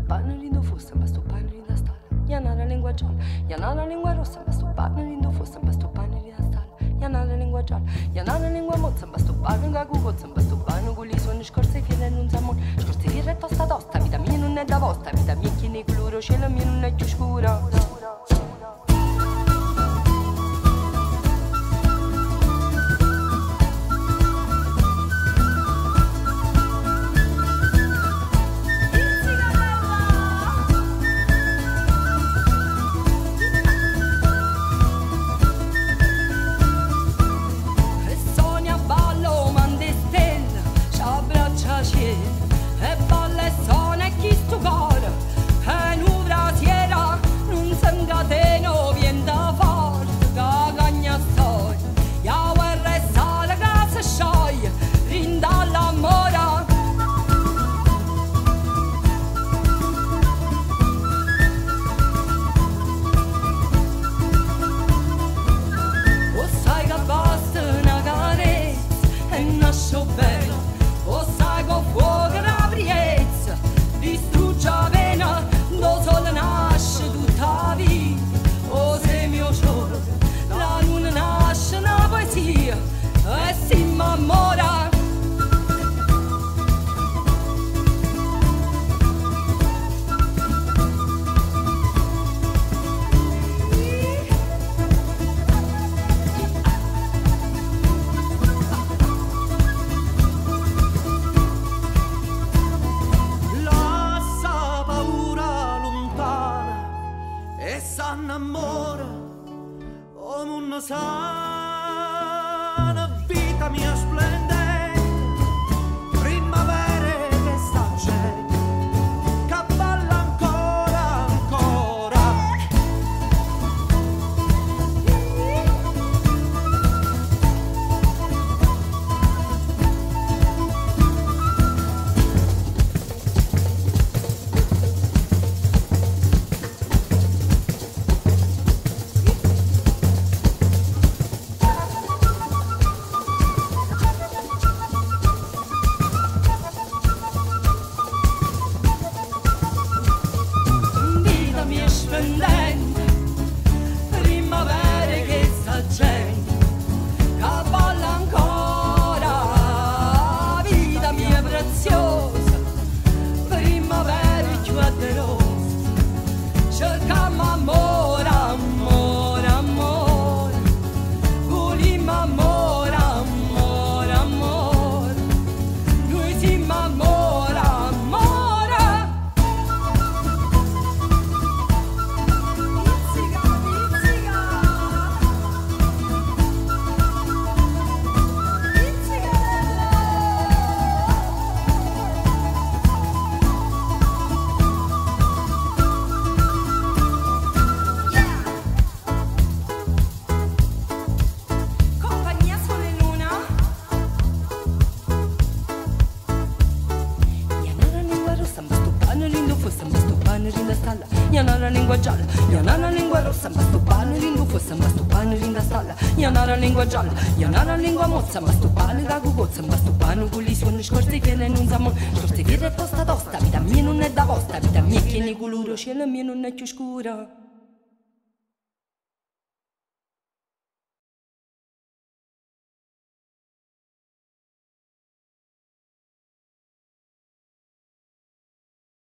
pane rindo fosse, ma sto pane rinda stalla. Iana la lingua gialla, iana la lingua rossa, ma sto pane rindo fosse, ma sto pane rinda stalla. Iana la lingua gialla, iana la lingua mozza, ma sto pane ga gugozza, ma sto pane con li suoni scorse file non zamon. Scorse file tosta tosta, vita mia non è da vostra, vita mia chi ne coloro, cielo mio non è più scura. E balle sone chi stu cor, e n'ura siera non s'encateno vien da forte, che cagna stoi, e a guerra e sale che si scioglie, rinda l'amore. O sai che basta una carezza e nasce bene, o sai che fuoco la priezza distrugge la pena, lo sole nasce tutta la vita, o se mio giorno la luna nasce una poesia e si innamora. E s'annamora come una sana vita mia splendente, primavera che sta gente, che balla ancora, ancora. Primavera che sta gente, che balla ancora, vita mia preziosa, primavera più aderosa, cercammo amore, amore, amore, volimmo amore, amore, amore, noi siamo amore, amore. Iana la lingua gialla, iana la lingua rossa, ma sto pane rindo fosse, ma sto pane rinda stalla. Iana la lingua gialla, iana la lingua mozza, ma sto pane da gugozza, ma sto pane con li suoni scorsi che ne non zamon. Scorsi che è tosta tosta, vita mia non è da vostra, vita mia che ne coloro, cielo mio non è più scura.